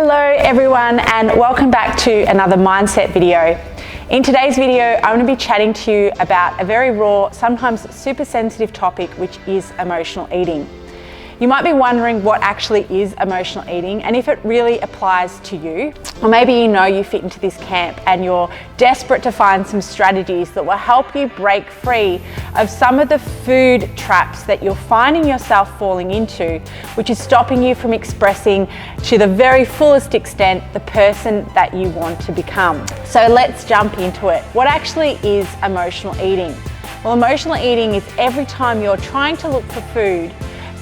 Hello everyone, and welcome back to another mindset video. In today's video, I'm going to be chatting to you about a very raw, sometimes super sensitive topic, which is emotional eating. You might be wondering what actually is emotional eating and if it really applies to you. Or maybe you know you fit into this camp and you're desperate to find some strategies that will help you break free of some of the food traps that you're finding yourself falling into, which is stopping you from expressing to the very fullest extent the person that you want to become. So let's jump into it. What actually is emotional eating? Well, emotional eating is every time you're trying to look for food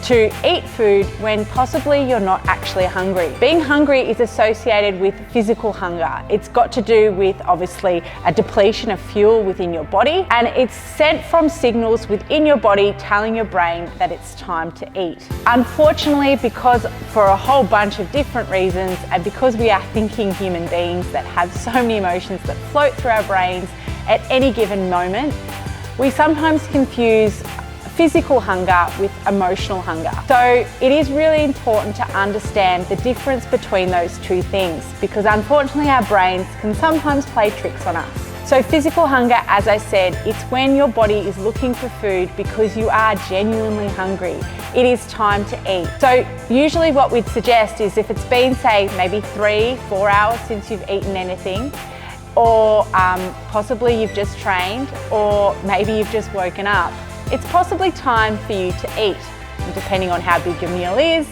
to eat food when possibly you're not actually hungry. Being hungry is associated with physical hunger. It's got to do with obviously a depletion of fuel within your body, and it's sent from signals within your body telling your brain that it's time to eat. Unfortunately, because for a whole bunch of different reasons, and because we are thinking human beings that have so many emotions that float through our brains at any given moment, we sometimes confuse physical hunger with emotional hunger. So it is really important to understand the difference between those two things, because unfortunately our brains can sometimes play tricks on us. So physical hunger, as I said, it's when your body is looking for food because you are genuinely hungry. It is time to eat. So usually what we'd suggest is if it's been, say, maybe 3-4 hours since you've eaten anything, or possibly you've just trained, or maybe you've just woken up, it's possibly time for you to eat. And depending on how big your meal is,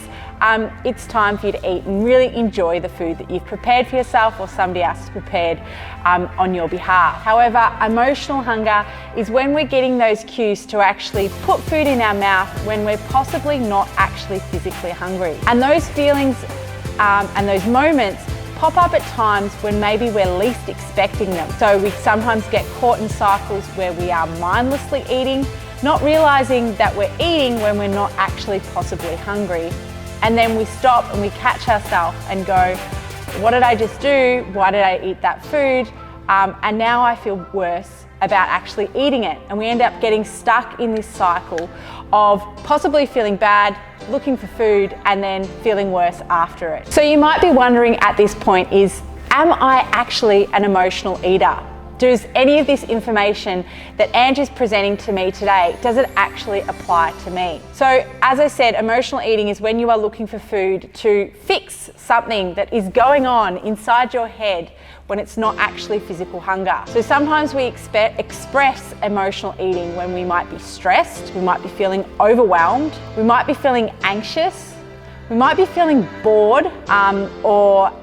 it's time for you to eat and really enjoy the food that you've prepared for yourself or somebody else has prepared on your behalf. However, emotional hunger is when we're getting those cues to actually put food in our mouth when we're possibly not actually physically hungry. And those feelings and those moments pop up at times when maybe we're least expecting them. So we sometimes get caught in cycles where we are mindlessly eating, not realizing that we're eating when we're not actually possibly hungry. And then we stop and we catch ourselves and go, what did I just do? Why did I eat that food? And now I feel worse about actually eating it. And we end up getting stuck in this cycle of possibly feeling bad, looking for food, and then feeling worse after it. So you might be wondering at this point is, am I actually an emotional eater? Does any of this information that Angie's presenting to me today, does it actually apply to me? So as I said, emotional eating is when you are looking for food to fix something that is going on inside your head when it's not actually physical hunger. So sometimes we express emotional eating when we might be stressed, we might be feeling overwhelmed, we might be feeling anxious, we might be feeling bored or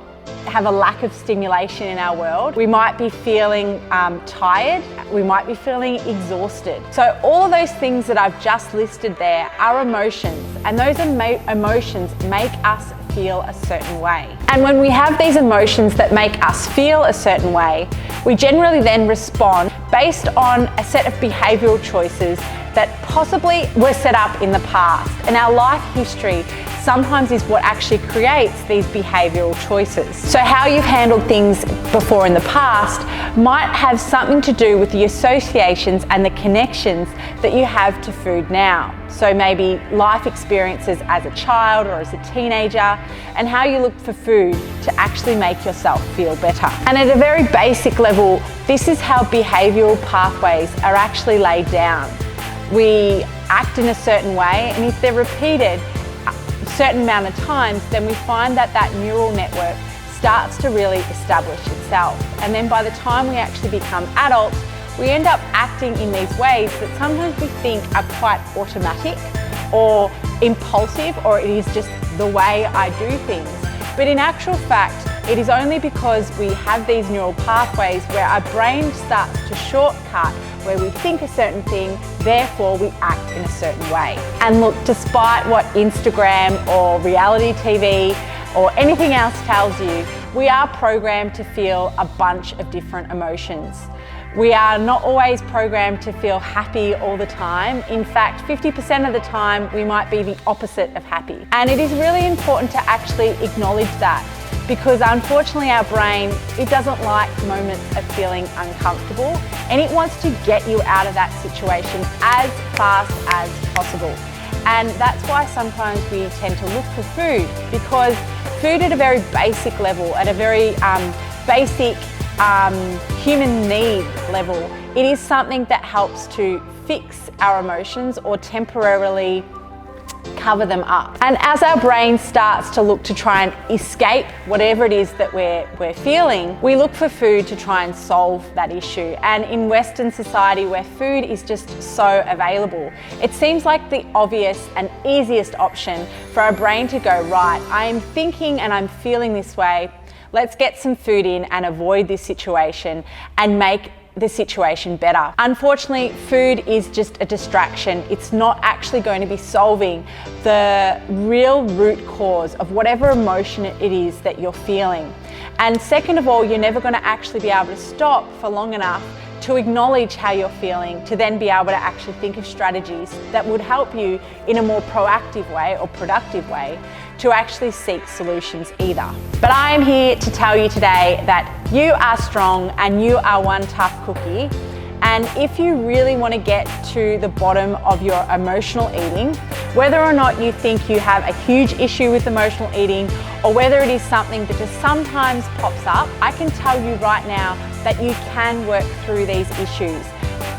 have a lack of stimulation in our world. We might be feeling tired. We might be feeling exhausted. So all of those things that I've just listed there are emotions, and those emotions make us feel a certain way. And when we have these emotions that make us feel a certain way, we generally then respond based on a set of behavioral choices that possibly were set up in the past. And our life history sometimes is what actually creates these behavioral choices. So how you've handled things before in the past might have something to do with the associations and the connections that you have to food now. So maybe life experiences as a child or as a teenager, and how you look for food to actually make yourself feel better. And at a very basic level, this is how behavioral pathways are actually laid down. We act in a certain way, and if they're repeated a certain amount of times, then we find that that neural network starts to really establish itself. And then by the time we actually become adults, we end up acting in these ways that sometimes we think are quite automatic or impulsive, or it is just the way I do things. But in actual fact, it is only because we have these neural pathways where our brain starts to shortcut, where we think a certain thing, therefore we act in a certain way. And look, despite what Instagram or reality TV or anything else tells you, we are programmed to feel a bunch of different emotions. We are not always programmed to feel happy all the time. In fact, 50% of the time, we might be the opposite of happy. And it is really important to actually acknowledge that, because unfortunately our brain, it doesn't like moments of feeling uncomfortable, and it wants to get you out of that situation as fast as possible. And that's why sometimes we tend to look for food, because food at a very basic level, at a very basic human need level, it is something that helps to fix our emotions or temporarily cover them up. And as our brain starts to look to try and escape whatever it is that we're feeling, we look for food to try and solve that issue. And in Western society, where food is just so available, it seems like the obvious and easiest option for our brain to go, right, I'm thinking and I'm feeling this way, let's get some food in and avoid this situation and make the situation better. Unfortunately, food is just a distraction. It's not actually going to be solving the real root cause of whatever emotion it is that you're feeling. And second of all, you're never going to actually be able to stop for long enough to acknowledge how you're feeling, to then be able to actually think of strategies that would help you in a more proactive way or productive way to actually seek solutions either. But I am here to tell you today that you are strong and you are one tough cookie. And if you really want to get to the bottom of your emotional eating, whether or not you think you have a huge issue with emotional eating or whether it is something that just sometimes pops up, I can tell you right now that you can work through these issues.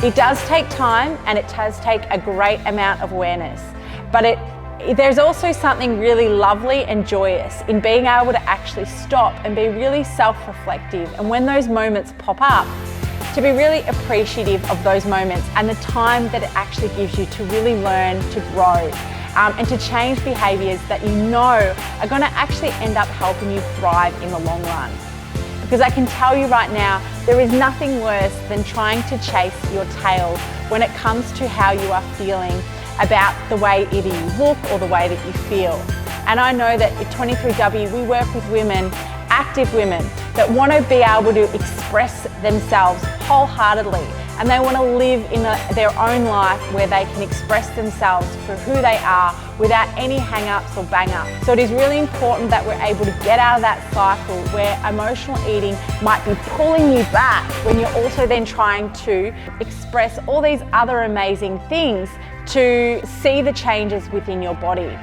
It does take time and it does take a great amount of awareness, but there's also something really lovely and joyous in being able to actually stop and be really self-reflective. And when those moments pop up, to be really appreciative of those moments and the time that it actually gives you to really learn to grow and to change behaviors that you know are going to actually end up helping you thrive in the long run. Because I can tell you right now, there is nothing worse than trying to chase your tail when it comes to how you are feeling about the way either you look or the way that you feel. And I know that at 23W, we work with women, active women, that want to be able to express themselves wholeheartedly, and they want to live in their own life where they can express themselves for who they are without any hang-ups or bang-ups. So it is really important that we're able to get out of that cycle where emotional eating might be pulling you back when you're also then trying to express all these other amazing things to see the changes within your body.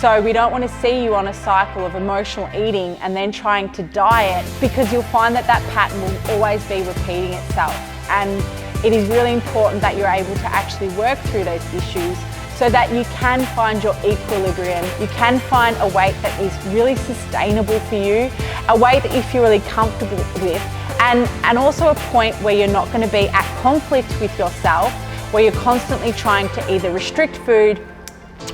So we don't want to see you on a cycle of emotional eating and then trying to diet, because you'll find that that pattern will always be repeating itself. And it is really important that you're able to actually work through those issues so that you can find your equilibrium. You can find a weight that is really sustainable for you, a weight that you feel really comfortable with, and also a point where you're not going to be at conflict with yourself, where you're constantly trying to either restrict food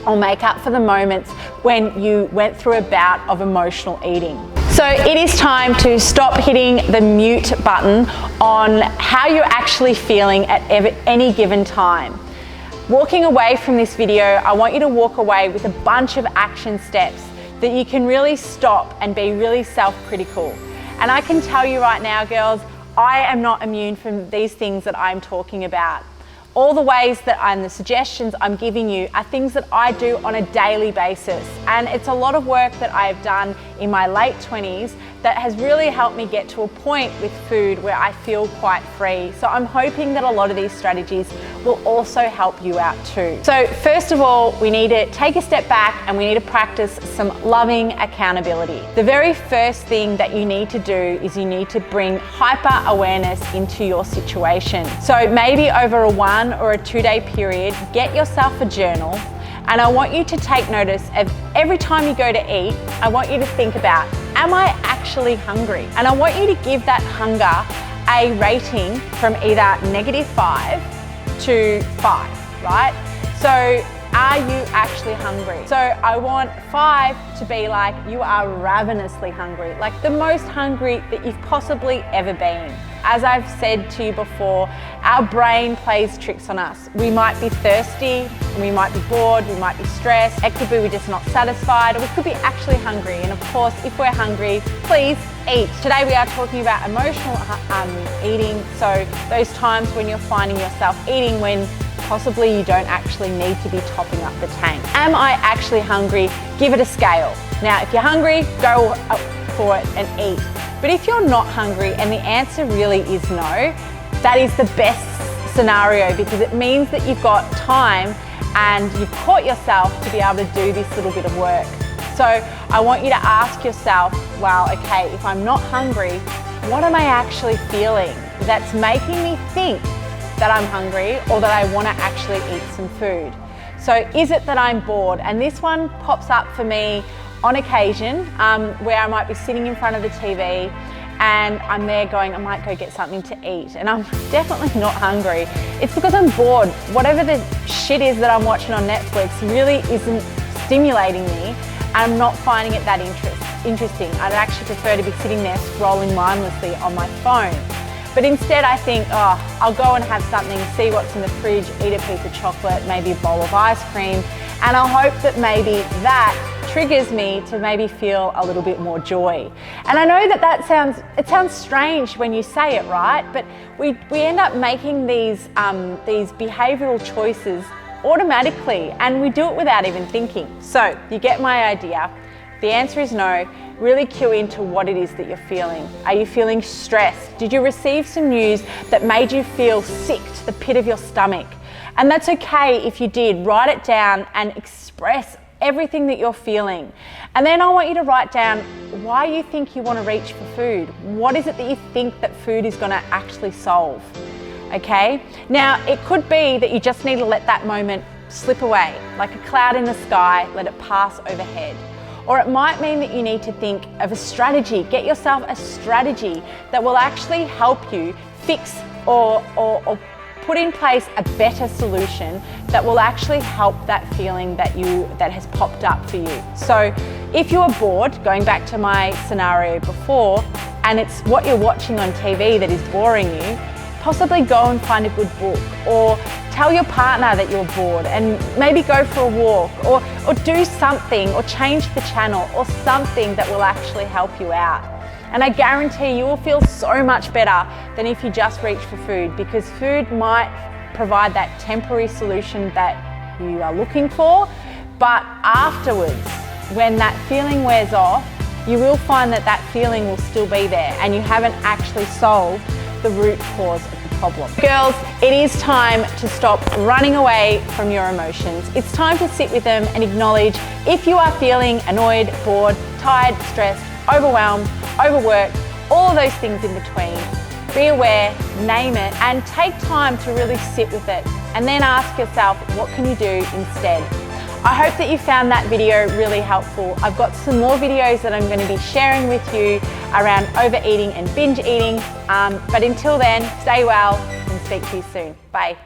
or make up for the moments when you went through a bout of emotional eating. So it is time to stop hitting the mute button on how you're actually feeling at any given time. Walking away from this video, I want you to walk away with a bunch of action steps that you can really stop and be really self-critical. And I can tell you right now, girls, I am not immune from these things that I'm talking about. All the ways and the suggestions I'm giving you are things that I do on a daily basis. And it's a lot of work that I have done in my late 20s that has really helped me get to a point with food where I feel quite free. So I'm hoping that a lot of these strategies will also help you out too. So first of all, we need to take a step back and we need to practice some loving accountability. The very first thing that you need to do is you need to bring hyper awareness into your situation. So maybe over a 1 or a 2 day period, get yourself a journal, and I want you to take notice of every time you go to eat, I want you to think about, am I actually hungry? And I want you to give that hunger a rating from either -5 to 5, right? So are you actually hungry? So I want 5 to be like you are ravenously hungry, like the most hungry that you've possibly ever been. As I've said to you before, our brain plays tricks on us. We might be thirsty, we might be bored, we might be stressed, it could be we're just not satisfied, or we could be actually hungry. And of course, if we're hungry, please eat. Today we are talking about emotional eating, so those times when you're finding yourself eating when possibly you don't actually need to be topping up the tank. Am I actually hungry? Give it a scale. Now, if you're hungry, go for it and eat. But if you're not hungry and the answer really is no, that is the best scenario, because it means that you've got time and you've caught yourself to be able to do this little bit of work. So I want you to ask yourself, well, okay, if I'm not hungry, what am I actually feeling that's making me think that I'm hungry or that I want to actually eat some food? So is it that I'm bored? And this one pops up for me on occasion where I might be sitting in front of the TV and I'm there going, I might go get something to eat, and I'm definitely not hungry. It's because I'm bored. Whatever the shit is that I'm watching on Netflix really isn't stimulating me. I'm not finding it that interesting. I'd actually prefer to be sitting there scrolling mindlessly on my phone. But instead I think, oh, I'll go and have something, see what's in the fridge, eat a piece of chocolate, maybe a bowl of ice cream, and I'll hope that maybe that triggers me to maybe feel a little bit more joy. And I know that sounds strange when you say it, right? But we end up making these behavioral choices automatically, and we do it without even thinking. So you get my idea. The answer is no. Really cue into what it is that you're feeling. Are you feeling stressed? Did you receive some news that made you feel sick to the pit of your stomach? And that's okay if you did. Write it down and express everything that you're feeling. And then I want you to write down why you think you want to reach for food. What is it that you think that food is going to actually solve? Okay? Now, it could be that you just need to let that moment slip away, like a cloud in the sky, let it pass overhead. Or it might mean that you need to think of a strategy. Get yourself a strategy that will actually help you fix or put in place a better solution that will actually help that feeling that has popped up for you. So if you are bored, going back to my scenario before, and it's what you're watching on TV that is boring you, possibly go and find a good book, or tell your partner that you're bored and maybe go for a walk, or do something, or change the channel, or something that will actually help you out. And I guarantee you will feel so much better than if you just reach for food, because food might provide that temporary solution that you are looking for, but afterwards, when that feeling wears off, you will find that that feeling will still be there and you haven't actually solved the root cause of the problem. Girls, it is time to stop running away from your emotions. It's time to sit with them and acknowledge if you are feeling annoyed, bored, tired, stressed, overwhelmed, overworked, all of those things in between. Be aware, name it, and take time to really sit with it. And then ask yourself, what can you do instead? I hope that you found that video really helpful. I've got some more videos that I'm going to be sharing with you around overeating and binge eating. But until then, stay well and speak to you soon. Bye.